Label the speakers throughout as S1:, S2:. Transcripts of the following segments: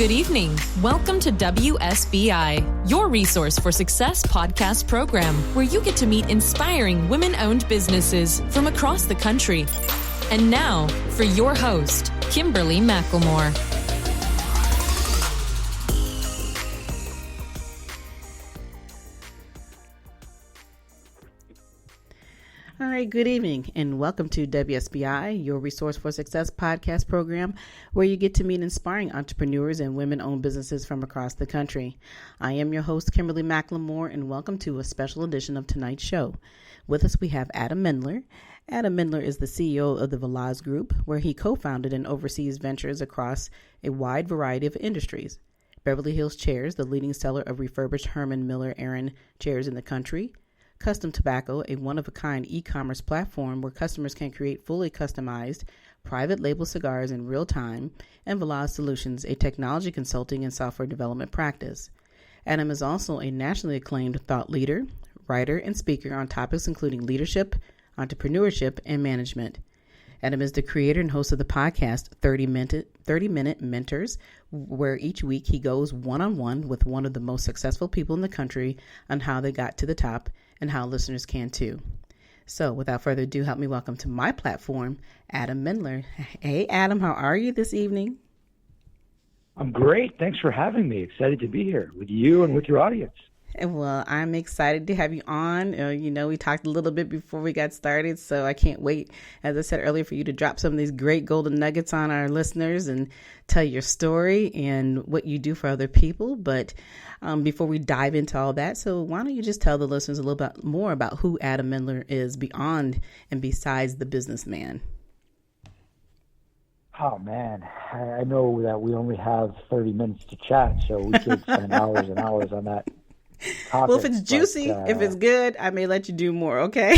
S1: Good evening. Welcome to WSBI, your resource for success podcast program, where you get to meet inspiring women-owned businesses from across the country. And now, for your host, Kimberly McLemore.
S2: All right, good evening, and welcome to WSBI, your Resource for Success podcast program, where you get to meet inspiring entrepreneurs and women-owned businesses from across the country. I am your host, Kimberly McLemore, and welcome to a special edition of tonight's show. With us, we have Adam Mendler. Adam Mendler is the CEO of the Veloz Group, where he co-founded and oversees ventures across a wide variety of industries. Beverly Hills Chairs, the leading seller of refurbished Herman Miller Aeron chairs in the country. Custom Tobacco, a one-of-a-kind e-commerce platform where customers can create fully customized, private label cigars in real time, and Veloz Solutions, a technology consulting and software development practice. Adam is also a nationally acclaimed thought leader, writer, and speaker on topics including leadership, entrepreneurship, and management. Adam is the creator and host of the podcast 30-Minute Mentors, where each week he goes one-on-one with one of the most successful people in the country on how they got to the top and how listeners can too. So without further ado, help me welcome to my platform, Adam Mendler. Hey, Adam, how are you this evening?
S3: I'm great. Thanks for having me. Excited to be here with you and with your audience.
S2: Well, I'm excited to have you on. We talked a little bit before we got started, so I can't wait, as I said earlier, for you to drop some of these great golden nuggets on our listeners and tell your story and what you do for other people. But before we dive into all that, so why don't you just tell the listeners a little bit more about who Adam Mendler is beyond and besides the businessman?
S3: Oh, man. I know that we only have 30 minutes to chat, so we could spend hours and hours on that topic.
S2: Well, if it's juicy, if it's good, I may let you do more, okay?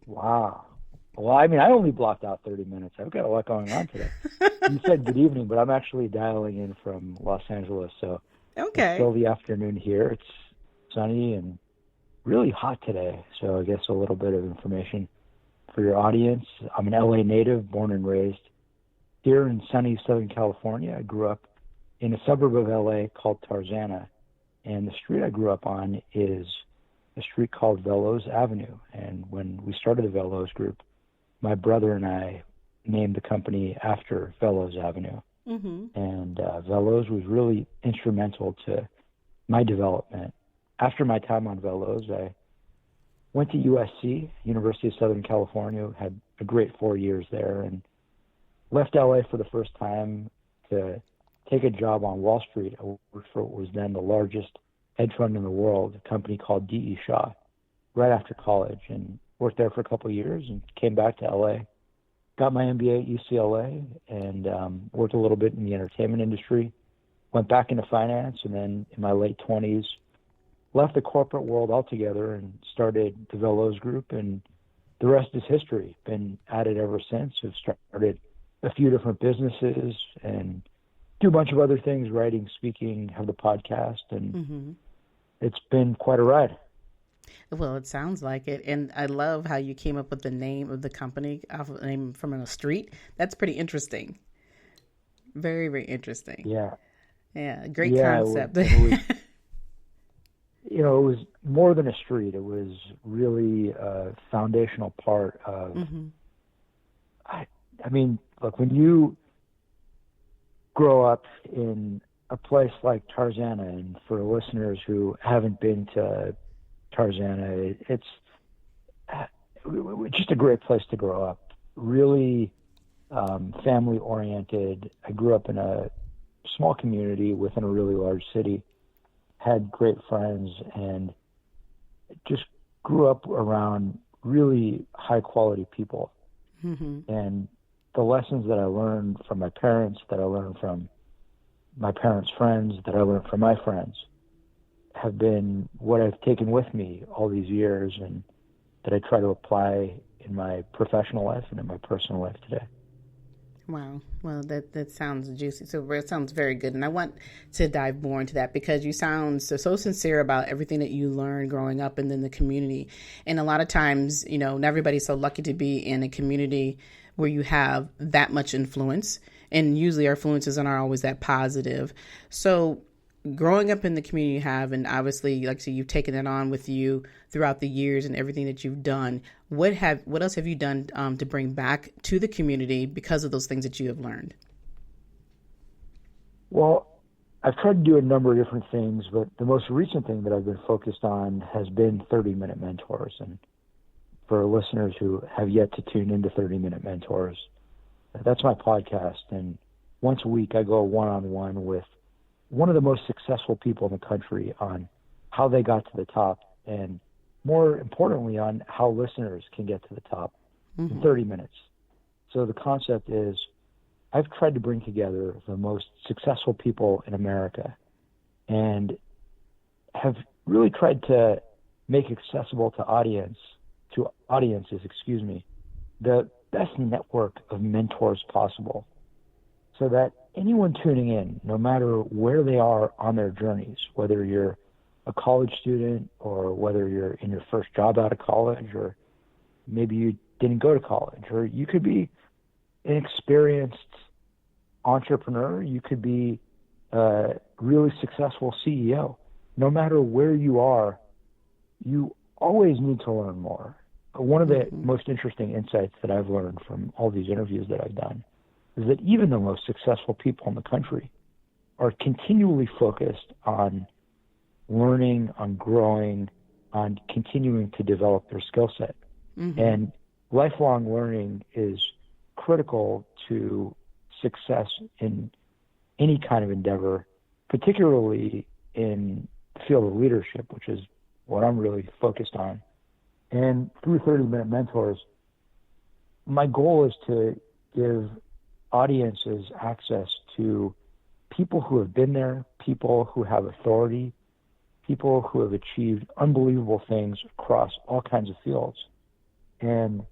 S3: Wow. Well, I mean, I only blocked out 30 minutes. I've got a lot going on today. You said good evening, but I'm actually dialing in from Los Angeles, so
S2: okay.
S3: It's still the afternoon here. It's sunny and really hot today, so I guess a little bit of information for your audience. I'm an LA native, born and raised here in sunny Southern California. I grew up in a suburb of LA called Tarzana. And the street I grew up on is a street called Veloz Avenue. And when we started the Veloz Group, my brother and I named the company after Veloz Avenue. Mm-hmm. And Veloz was really instrumental to my development. After my time on Veloz, I went to USC, University of Southern California, had a great 4 years there, and left LA for the first time to take a job on Wall Street. I worked for what was then the largest hedge fund in the world, a company called D.E. Shaw, right after college, and worked there for a couple of years and came back to LA. Got my MBA at UCLA and worked a little bit in the entertainment industry, went back into finance, and then in my late 20s, left the corporate world altogether and started the Veloz Group, and the rest is history. Been at it ever since. Have started a few different businesses and do a bunch of other things, writing, speaking, have the podcast, and It's been quite a ride.
S2: Well, it sounds like it. And I love how you came up with the name of the company off of a name from a street. That's pretty interesting. Very, very interesting.
S3: Yeah.
S2: Yeah, great concept.
S3: It was more than a street. It was really a foundational part of, I mean, look, when you grow up in a place like Tarzana, and for listeners who haven't been to Tarzana, it's just a great place to grow up. Really family oriented. I grew up in a small community within a really large city, had great friends, and just grew up around really high quality people. And the lessons that I learned from my parents, that I learned from my parents' friends, that I learned from my friends, have been what I've taken with me all these years and that I try to apply in my professional life and in my personal life today.
S2: Wow. Well, that sounds juicy. So it sounds very good. And I want to dive more into that because you sound so sincere about everything that you learned growing up and then the community. And a lot of times, not everybody's so lucky to be in a community where you have that much influence And usually our influences aren't always that positive. So growing up in the community you have, and obviously, like I said, you've taken that on with you throughout the years and everything that you've done. What else have you done to bring back to the community because of those things that you have learned?
S3: Well, I've tried to do a number of different things, but the most recent thing that I've been focused on has been 30-Minute Mentors. And for listeners who have yet to tune into 30-Minute Mentors, that's my podcast. And once a week, I go one-on-one with one of the most successful people in the country on how they got to the top, and more importantly, on how listeners can get to the top in 30 minutes. So the concept is, I've tried to bring together the most successful people in America and have really tried to make accessible to audiences, the best network of mentors possible, so that anyone tuning in, no matter where they are on their journeys, whether you're a college student or whether you're in your first job out of college, or maybe you didn't go to college, or you could be an experienced entrepreneur, you could be a really successful CEO. No matter where you are, you always need to learn more. One of the most interesting insights that I've learned from all these interviews that I've done is that even the most successful people in the country are continually focused on learning, on growing, on continuing to develop their skill set. And lifelong learning is critical to success in any kind of endeavor, particularly in the field of leadership, which is what I'm really focused on. And through 30-Minute Mentors, my goal is to give audiences access to people who have been there, people who have authority, people who have achieved unbelievable things across all kinds of fields. And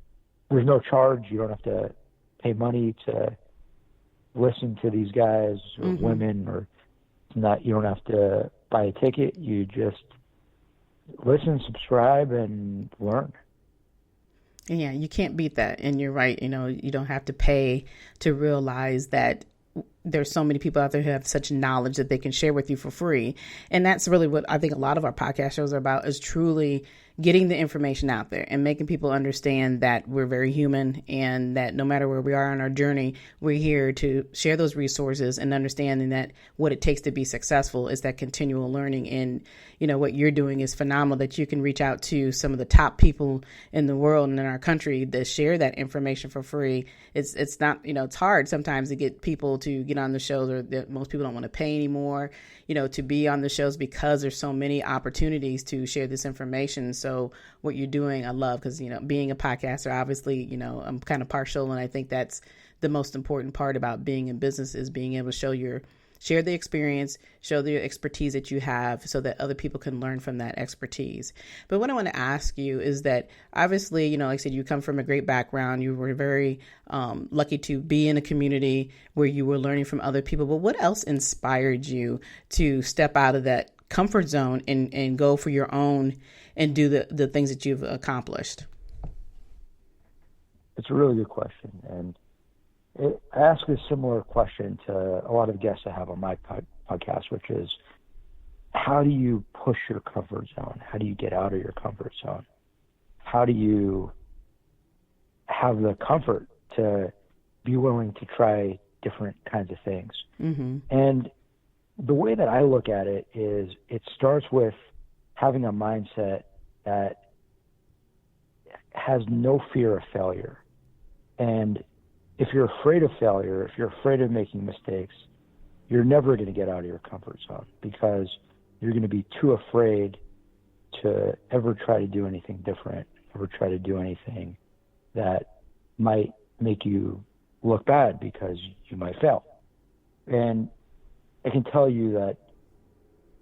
S3: there's no charge. You don't have to pay money to listen to these guys or women, or not. You don't have to buy a ticket. You just listen, subscribe, and learn.
S2: Yeah, you can't beat that. And you're right. You know, you don't have to pay to realize that there's so many people out there who have such knowledge that they can share with you for free. And that's really what I think a lot of our podcast shows are about, is truly getting the information out there and making people understand that we're very human, and that no matter where we are on our journey, we're here to share those resources, and understanding that what it takes to be successful is that continual learning. And, you know, what you're doing is phenomenal, that you can reach out to some of the top people in the world and in our country that share that information for free. It's not, you know, it's hard sometimes to get people to get on the shows, or that most people don't want to pay anymore, you know, to be on the shows, because there's so many opportunities to share this information. So what you're doing, I love, because, you know, being a podcaster, obviously, you know, I'm kind of partial, and I think that's the most important part about being in business, is being able to share the experience, show the expertise that you have, so that other people can learn from that expertise. But what I want to ask you is that, obviously, you know, like I said, you come from a great background. You were very lucky to be in a community where you were learning from other people. But what else inspired you to step out of that comfort zone and go for your own and do the things that you've accomplished?
S3: It's a really good question. And I ask a similar question to a lot of guests I have on my podcast, which is, how do you push your comfort zone? How do you get out of your comfort zone? How do you have the comfort to be willing to try different kinds of things? And the way that I look at it is, it starts with having a mindset that has no fear of failure. And if you're afraid of failure, if you're afraid of making mistakes, you're never going to get out of your comfort zone, because you're going to be too afraid to ever try to do anything different, ever try to do anything that might make you look bad, because you might fail. And I can tell you that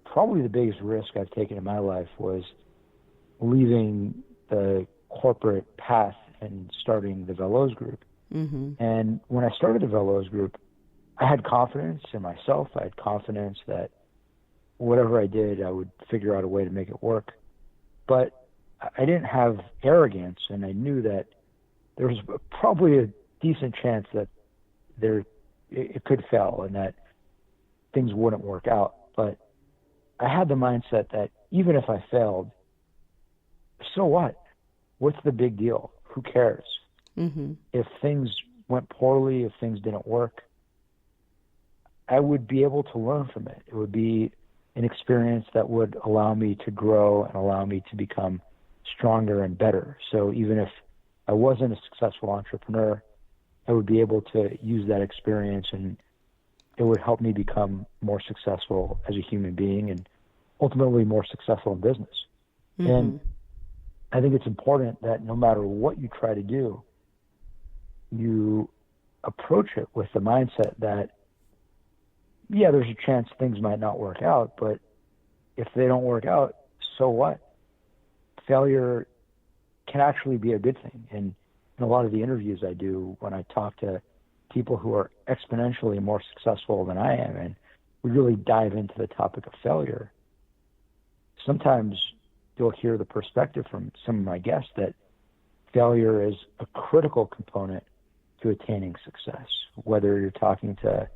S3: probably the biggest risk I've taken in my life was leaving the corporate path and starting the Veloz Group. And when I started the Veloz Group, I had confidence in myself. I had confidence that whatever I did, I would figure out a way to make it work. But I didn't have arrogance, and I knew that there was probably a decent chance that there it could fail and that things wouldn't work out. But I had the mindset that even if I failed, so what? What's the big deal? Who cares?
S2: Mm-hmm.
S3: If things went poorly, if things didn't work, I would be able to learn from it. It would be an experience that would allow me to grow and allow me to become stronger and better. So even if I wasn't a successful entrepreneur, I would be able to use that experience and it would help me become more successful as a human being and ultimately more successful in business.
S2: Mm-hmm.
S3: And I think it's important that no matter what you try to do, you approach it with the mindset that, yeah, there's a chance things might not work out, but if they don't work out, so what? Failure can actually be a good thing. And in a lot of the interviews I do, when I talk to people who are exponentially more successful than I am, and we really dive into the topic of failure, sometimes you'll hear the perspective from some of my guests that failure is a critical component to attaining success. Whether you're talking to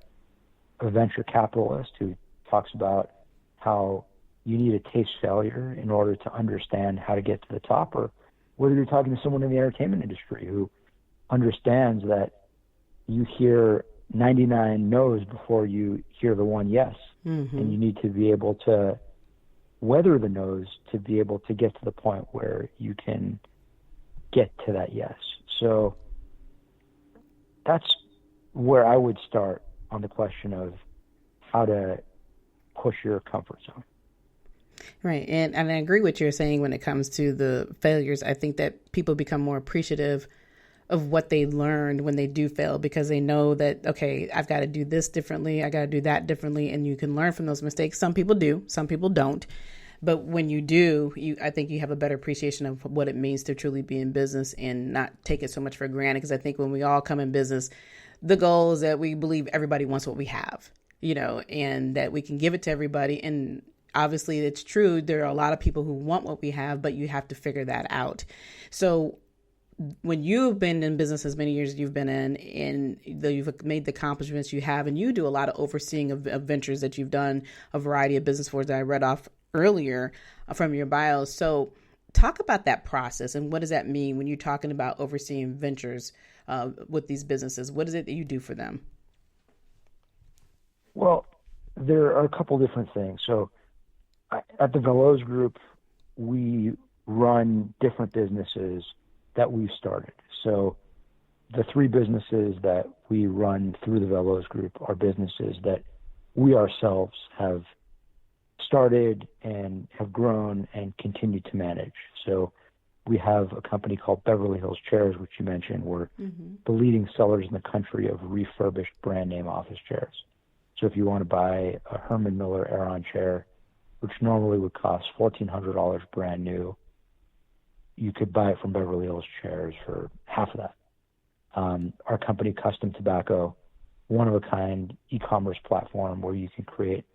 S3: a venture capitalist who talks about how you need to taste failure in order to understand how to get to the top, or whether you're talking to someone in the entertainment industry who understands that you hear 99 no's before you hear the one yes. Mm-hmm. And you need to be able to weather the no's to be able to get to the point where you can get to that yes. So that's where I would start on the question of how to push your comfort zone.
S2: Right. And I agree with what you're saying when it comes to the failures. I think that people become more appreciative of what they learned when they do fail, because they know that, okay, I've got to do this differently. I got to do that differently. And you can learn from those mistakes. Some people do, some people don't. But when you do, I think you have a better appreciation of what it means to truly be in business and not take it so much for granted. Because I think when we all come in business, the goal is that we believe everybody wants what we have, and that we can give it to everybody. And obviously it's true. There are a lot of people who want what we have, but you have to figure that out. So when you've been in business as many years as you've been in, and you've made the accomplishments you have, and you do a lot of overseeing of ventures that you've done, a variety of business for that I read off earlier from your bio. So talk about that process and what does that mean when you're talking about overseeing ventures with these businesses? What is it that you do for them?
S3: Well, there are a couple different things. So at the Veloz Group, we run different businesses that we've started. So the three businesses that we run through the Veloz Group are businesses that we ourselves have started and have grown and continue to manage. So we have a company called Beverly Hills Chairs, which you mentioned. We're the leading sellers in the country of refurbished brand name office chairs. So if you want to buy a Herman Miller Aeron chair, which normally would cost $1,400 brand new, you could buy it from Beverly Hills Chairs for half of that. Our company, Custom Tobacco, one-of-a-kind e-commerce platform where you can create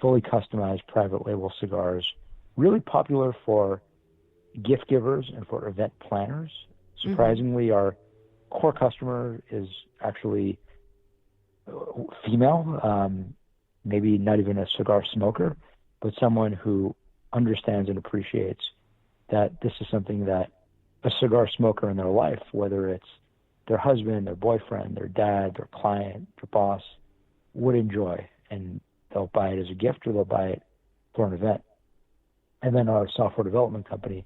S3: fully customized private label cigars, really popular for gift givers and for event planners. Surprisingly, our core customer is actually female, maybe not even a cigar smoker, but someone who understands and appreciates that this is something that a cigar smoker in their life, whether it's their husband, their boyfriend, their dad, their client, their boss, would enjoy. And they'll buy it as a gift or they'll buy it for an event. And then our software development company,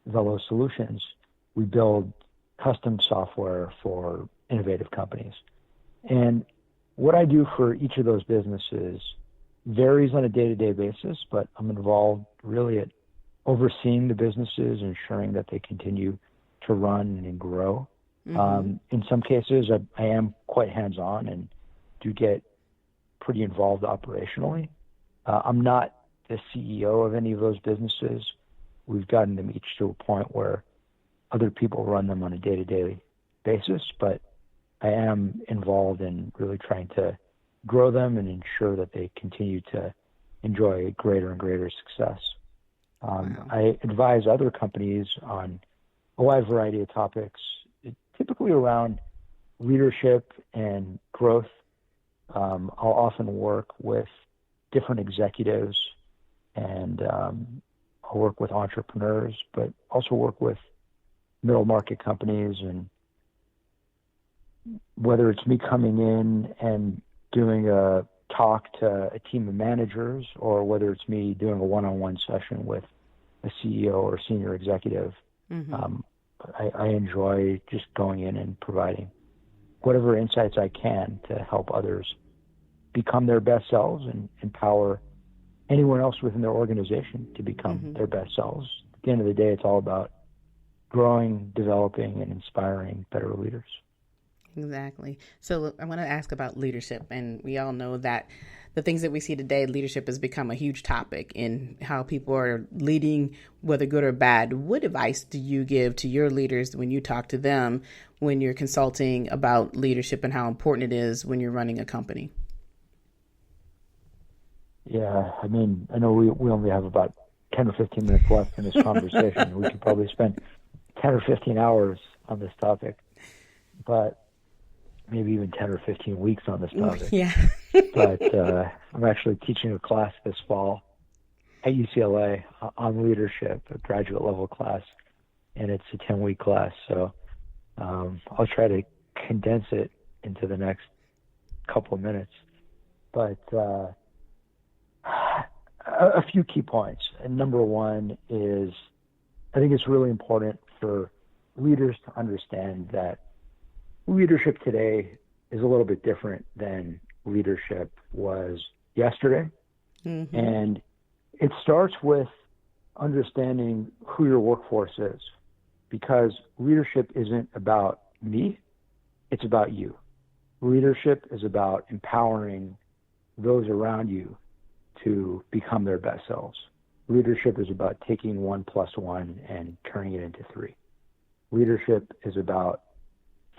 S3: Veloz Solutions, we build custom software for innovative companies. And what I do for each of those businesses varies on a day-to-day basis, but I'm involved really at overseeing the businesses, ensuring that they continue to run and grow. In some cases, I am quite hands-on and do get pretty involved operationally. I'm not the CEO of any of those businesses. We've gotten them each to a point where other people run them on a day-to-day basis, but I am involved in really trying to grow them and ensure that they continue to enjoy greater and greater success. I advise other companies on a wide variety of topics, typically around leadership and growth. I'll often work with different executives, and I'll work with entrepreneurs, but also work with middle market companies. And whether it's me coming in and doing a talk to a team of managers, or whether it's me doing a one-on-one session with a CEO or senior executive, I enjoy just going in and providing whatever insights I can to help others become their best selves and empower anyone else within their organization to become their best selves. At the end of the day, it's all about growing, developing, and inspiring better leaders.
S2: Exactly. So I want to ask about leadership. And we all know that the things that we see today, leadership has become a huge topic in how people are leading, whether good or bad. What advice do you give to your leaders when you talk to them, when you're consulting about leadership and how important it is when you're running a company?
S3: Yeah, I mean, I know we only have about 10 or 15 minutes left in this conversation. We could probably spend 10 or 15 hours on this topic, but maybe even 10 or 15 weeks on this topic.
S2: Yeah.
S3: But I'm actually teaching a class this fall at UCLA on leadership, a graduate level class, and it's a 10-week class. So I'll try to condense it into the next couple of minutes. But a few key points. And number one is, I think it's really important for leaders to understand that leadership today is a little bit different than leadership was yesterday. And it starts with understanding who your workforce is, because leadership isn't about me, it's about you. Leadership is about empowering those around you to become their best selves. Leadership is about taking 1 + 1 and turning it into 3. Leadership is about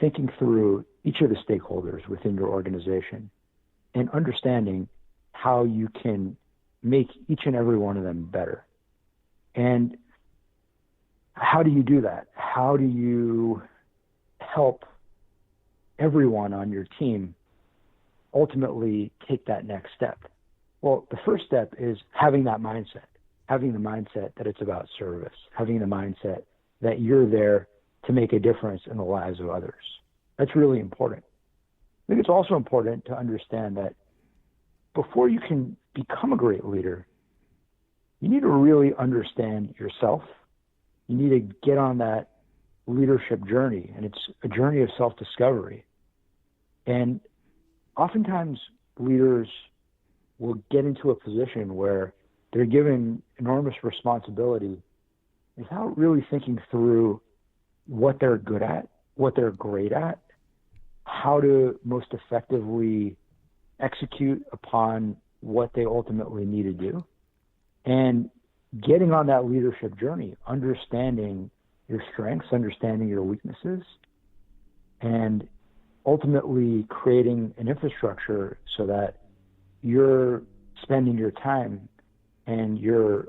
S3: thinking through each of the stakeholders within your organization and understanding how you can make each and every one of them better. And how do you do that? How do you help everyone on your team ultimately take that next step? Well, the first step is having that mindset, having the mindset that it's about service, having the mindset that you're there to make a difference in the lives of others. That's really important. I think it's also important to understand that before you can become a great leader, you need to really understand yourself. You need to get on that leadership journey, and it's a journey of self-discovery. And oftentimes leaders will get into a position where they're given enormous responsibility without really thinking through what they're good at, what they're great at, how to most effectively execute upon what they ultimately need to do, and getting on that leadership journey, understanding your strengths, understanding your weaknesses, and ultimately creating an infrastructure so that you're spending your time and you're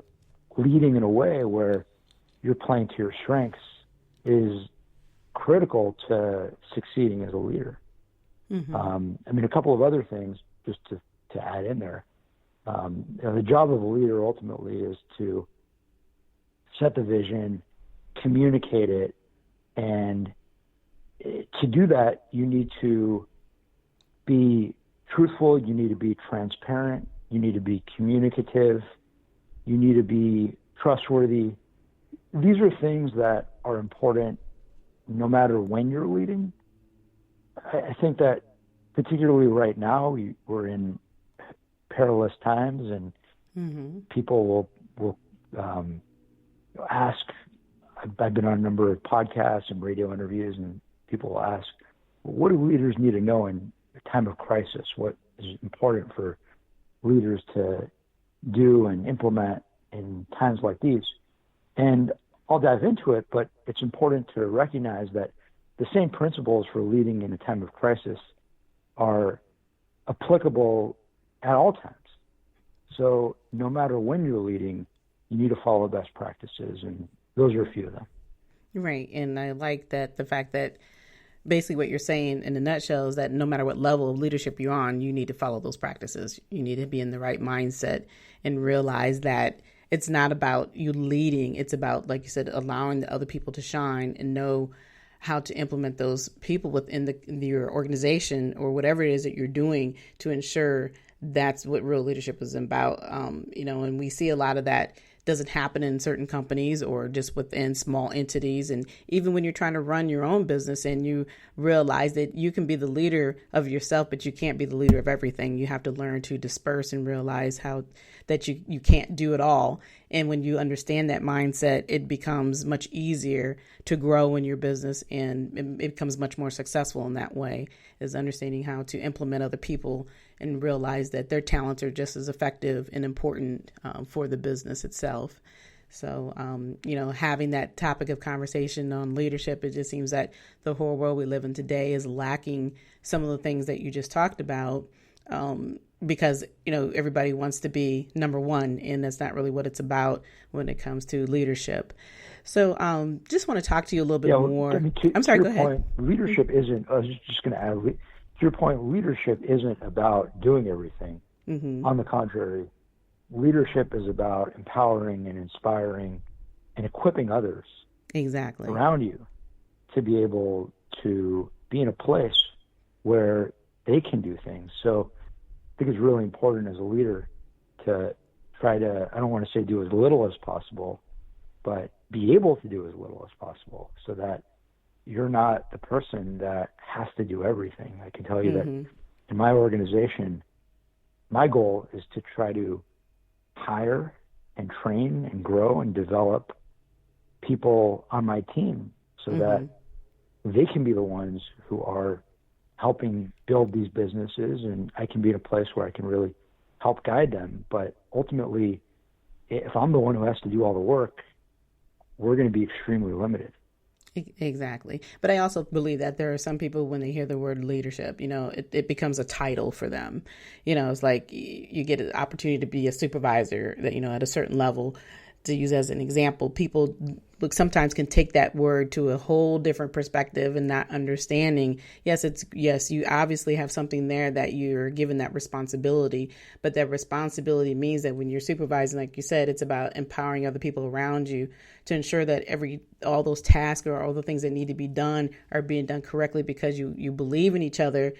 S3: leading in a way where you're playing to your strengths is critical to succeeding as a leader. I mean, a couple of other things just to add in there. The job of a leader ultimately is to set the vision, communicate it, and to do that, you need to be truthful, you need to be transparent, you need to be communicative, you need to be trustworthy. These are things that are important no matter when you're leading. I think that particularly right now, we're in perilous times, and people will ask. I've been on a number of podcasts and radio interviews, and people will ask, what do leaders need to know in a time of crisis? What is important for leaders to do and implement in times like these? And I'll dive into it, but it's important to recognize that the same principles for leading in a time of crisis are applicable at all times. So no matter when you're leading, you need to follow best practices, and those are a few of them.
S2: Right. And I like that the fact that basically what you're saying in a nutshell is that no matter what level of leadership you're on, you need to follow those practices. You need to be in the right mindset and realize that it's not about you leading. It's about, like you said, allowing the other people to shine and know how to implement those people within your organization or whatever it is that you're doing to ensure that's what real leadership is about. And we see a lot of that doesn't happen in certain companies or just within small entities. And even when you're trying to run your own business and you realize that you can be the leader of yourself, but you can't be the leader of everything. You have to learn to disperse and realize how that you can't do it all. And when you understand that mindset, it becomes much easier to grow in your business, and it becomes much more successful in that way, is understanding how to implement other people and realize that their talents are just as effective and important for the business itself. So, having that topic of conversation on leadership, it just seems that the whole world we live in today is lacking some of the things that you just talked about, because, everybody wants to be number one, and that's not really what it's about when it comes to leadership. So just want to talk to you a little bit more. I'm sorry, go ahead.
S3: Leadership isn't, I was just going to add, to your point, leadership isn't about doing everything. Mm-hmm. On the contrary, leadership is about empowering and inspiring and equipping others around you to be able to be in a place where they can do things. So I think it's really important as a leader to try to, I don't want to say do as little as possible, but be able to do as little as possible so that you're not the person that has to do everything. I can tell you that in my organization, my goal is to try to hire and train and grow and develop people on my team so that they can be the ones who are helping build these businesses, and I can be in a place where I can really help guide them. But ultimately, if I'm the one who has to do all the work, we're going to be extremely limited.
S2: Exactly. But I also believe that there are some people, when they hear the word leadership, it becomes a title for them. It's like you get an opportunity to be a supervisor that, at a certain level. To use as an example, people sometimes can take that word to a whole different perspective and not understanding. Yes, you obviously have something there that you're given that responsibility, but that responsibility means that when you're supervising, like you said, it's about empowering other people around you to ensure that all those tasks or all the things that need to be done are being done correctly because you believe in each other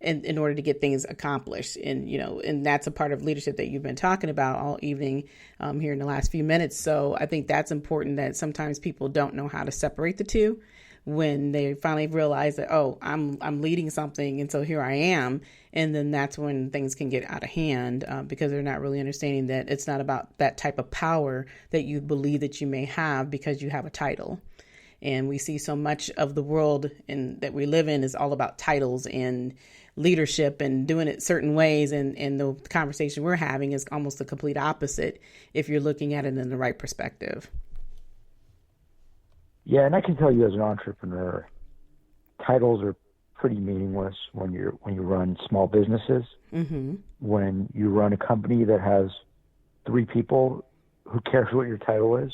S2: in order to get things accomplished. And that's a part of leadership that you've been talking about all evening here in the last few minutes. So I think that's important, that sometimes people don't know how to separate the two when they finally realize that, I'm leading something, and so here I am. And then that's when things can get out of hand because they're not really understanding that it's not about that type of power that you believe that you may have because you have a title. And we see so much of the world that we live in is all about titles and leadership and doing it certain ways. And the conversation we're having is almost the complete opposite if you're looking at it in the right perspective.
S3: Yeah, and I can tell you as an entrepreneur, titles are pretty meaningless when you run small businesses. Mm-hmm. When you run a company that has 3 people, who cares what your title is?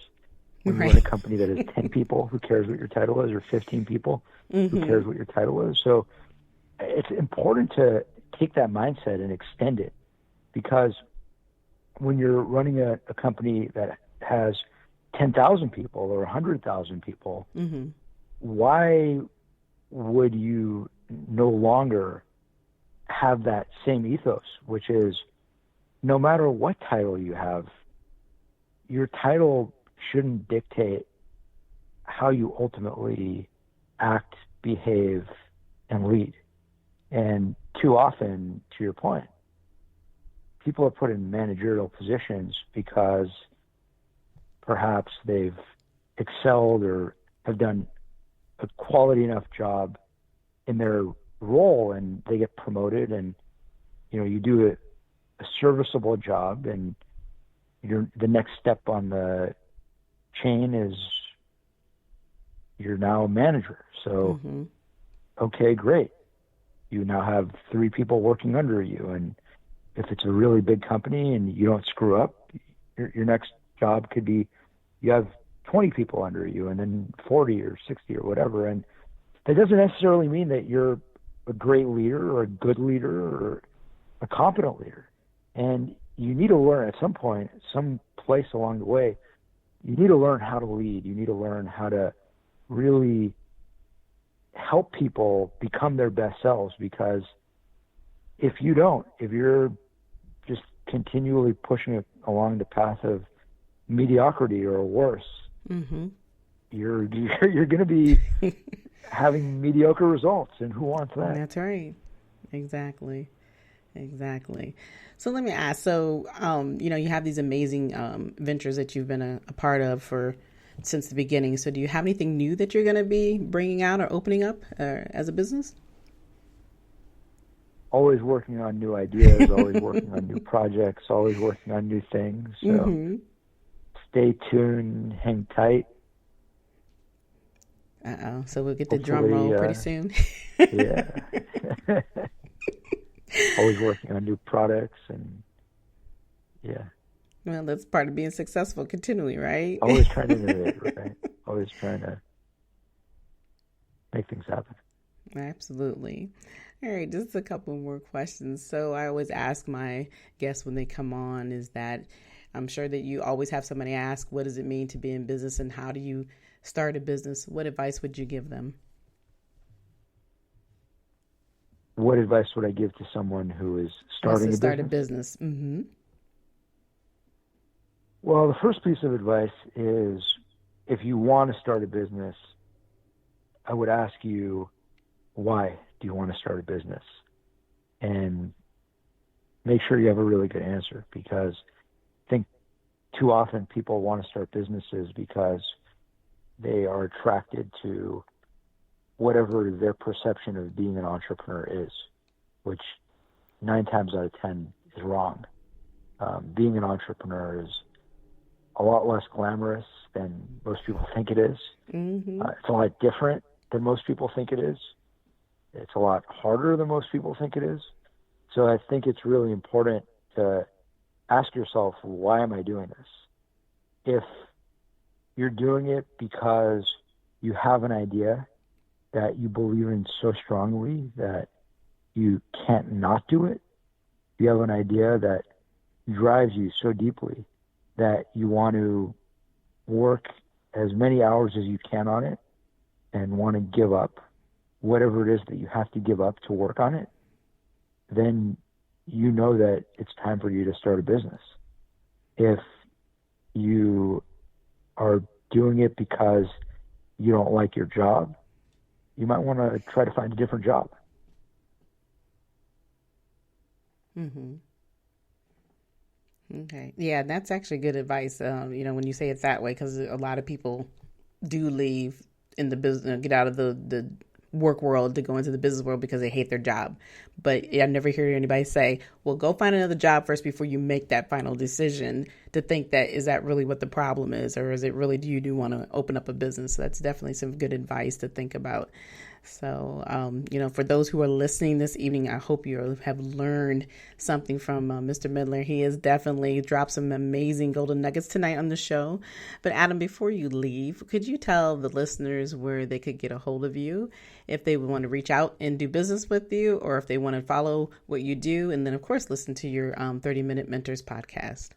S3: When you run a company that has 10 people, who cares what your title is? Or 15 people, who cares what your title is? So it's important to take that mindset and extend it, because when you're running a company that has 10,000 people or 100,000 people, why would you no longer have that same ethos, which is no matter what title you have, your title shouldn't dictate how you ultimately act, behave, and lead. And too often, to your point, people are put in managerial positions because perhaps they've excelled or have done a quality enough job in their role, and they get promoted, and you do a serviceable job, and the next step on the chain is you're now a manager. So okay, great. You now have 3 people working under you, and if it's a really big company and you don't screw up, your next job could be you have 20 people under you, and then 40 or 60 or whatever. And that doesn't necessarily mean that you're a great leader or a good leader or a competent leader. And you need to learn at some point, some place along the way, you need to learn how to lead. You need to learn how to really help people become their best selves, because if you don't, if you're just continually pushing it along the path of mediocrity or worse, you're going to be having mediocre results, and who wants that?
S2: That's right. Exactly. So let me ask, so, you have these amazing ventures that you've been a part of since the beginning. So do you have anything new that you're going to be bringing out or opening up as a business?
S3: Always working on new ideas, always working on new projects, always working on new things. So stay tuned, hang tight.
S2: So we'll get the drum roll pretty soon.
S3: Yeah. Always working on new products, and yeah.
S2: Well, that's part of being successful continually, right?
S3: Always trying to innovate, right? Always trying to make things happen.
S2: Absolutely. All right, just a couple more questions. So I always ask my guests when they come on is that I'm sure that you always have somebody ask, what does it mean to be in business and how do you start a business? What advice would you give them?
S3: What advice would I give to someone who is starting
S2: a business? Mm-hmm.
S3: Well, the first piece of advice is, if you want to start a business, I would ask you, why do you want to start a business? And make sure you have a really good answer, because I think too often people want to start businesses because they are attracted to whatever their perception of being an entrepreneur is, which 9 times out of 10 is wrong. Being an entrepreneur is a lot less glamorous than most people think it is. It's a lot different than most people think it is. It's a lot harder than most people think it is. So I think it's really important to ask yourself, why am I doing this? If you're doing it because you have an idea that you believe in so strongly that you can't not do it, you have an idea that drives you so deeply that you want to work as many hours as you can on it and want to give up whatever it is that you have to give up to work on it, then you know that it's time for you to start a business. If you are doing it because you don't like your job, you might want to try to find a different job.
S2: Okay. Yeah, that's actually good advice, when you say it that way, because a lot of people do leave in the business, get out of the work world to go into the business world because they hate their job. But I never hear anybody say, well, go find another job first before you make that final decision to think that, is that really what the problem is? Or is it really, do you want to open up a business? So that's definitely some good advice to think about. So, for those who are listening this evening, I hope you have learned something from Mr. Mendler. He has definitely dropped some amazing golden nuggets tonight on the show. But Adam, before you leave, could you tell the listeners where they could get a hold of you if they want to reach out and do business with you, or if they want to follow what you do, and then, of course, listen to your 30-Minute Mentors podcast?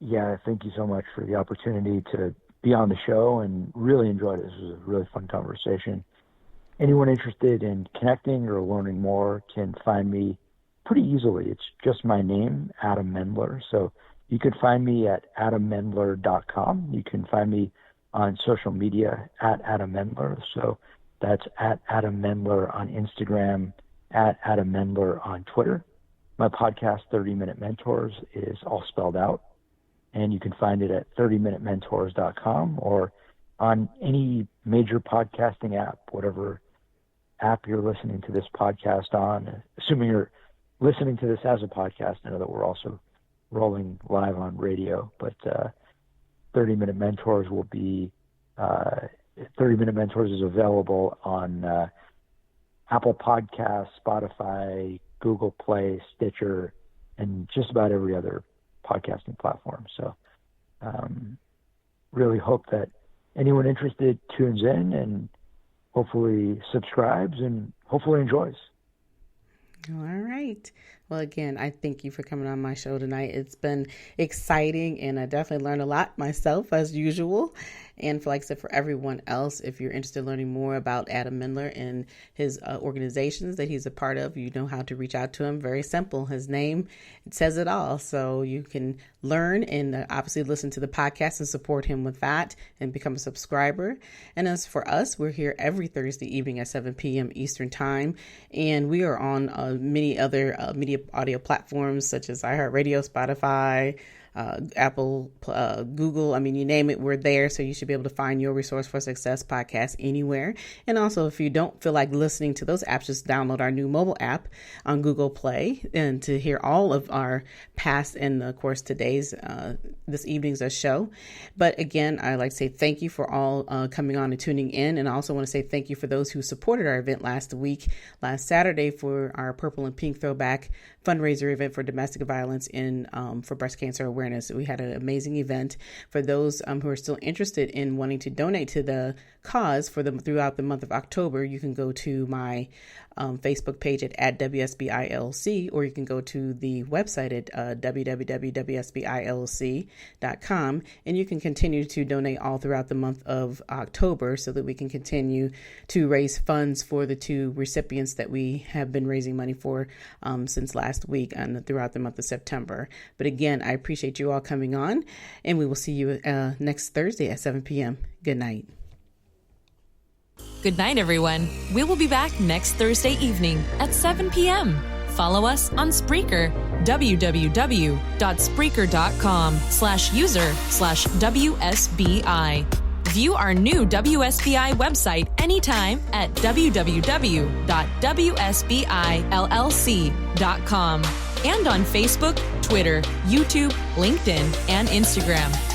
S3: Yeah, thank you so much for the opportunity to be on the show, and really enjoyed it. This was a really fun conversation. Anyone interested in connecting or learning more can find me pretty easily. It's just my name, Adam Mendler. So you could find me at adammendler.com. You can find me on social media at Adam Mendler. So that's at Adam Mendler on Instagram, at Adam Mendler on Twitter. My podcast, 30-Minute Mentors, is all spelled out. And you can find it at 30minutementors.com or on any major podcasting app, whatever app you're listening to this podcast on. Assuming you're listening to this as a podcast, I know that we're also rolling live on radio, but 30-Minute Mentors will be 30-Minute Mentors is available on Apple Podcasts, Spotify, Google Play, Stitcher, and just about every other podcasting platform. So really hope that anyone interested tunes in and hopefully subscribes and hopefully enjoys.
S2: All right. Well, again, I thank you for coming on my show tonight. It's been exciting, and I definitely learned a lot myself, as usual. And like I said, for everyone else, if you're interested in learning more about Adam Mendler and his organizations that he's a part of, you know how to reach out to him. Very simple. His name, it says it all. So you can learn and obviously listen to the podcast and support him with that and become a subscriber. And as for us, we're here every Thursday evening at 7 p.m. Eastern Time. And we are on many other media audio platforms such as iHeartRadio, Spotify, Apple, Google, you name it, we're there. So you should be able to find your Resource for Success podcast anywhere. And also, if you don't feel like listening to those apps, just download our new mobile app on Google Play and to hear all of our past and, of course, today's, this evening's show. But again, I'd like to say thank you for all coming on and tuning in. And I also want to say thank you for those who supported our event last Saturday for our Purple and Pink Throwback fundraiser event for domestic violence in for breast cancer awareness. We had an amazing event. For those who are still interested in wanting to donate to the cause throughout the month of October, you can go to my Facebook page at WSBILC, or you can go to the website at www.wsbilc.com, and you can continue to donate all throughout the month of October so that we can continue to raise funds for the two recipients that we have been raising money for since last week and throughout the month of September. But again, I appreciate you all coming on, and we will see you next Thursday at 7 p.m. Good night.
S1: Good night, everyone. We will be back next Thursday evening at 7 p.m. Follow us on Spreaker, www.spreaker.com/user/WSBI. View our new WSBI website anytime at www.wsbillc.com and on Facebook, Twitter, YouTube, LinkedIn, and Instagram.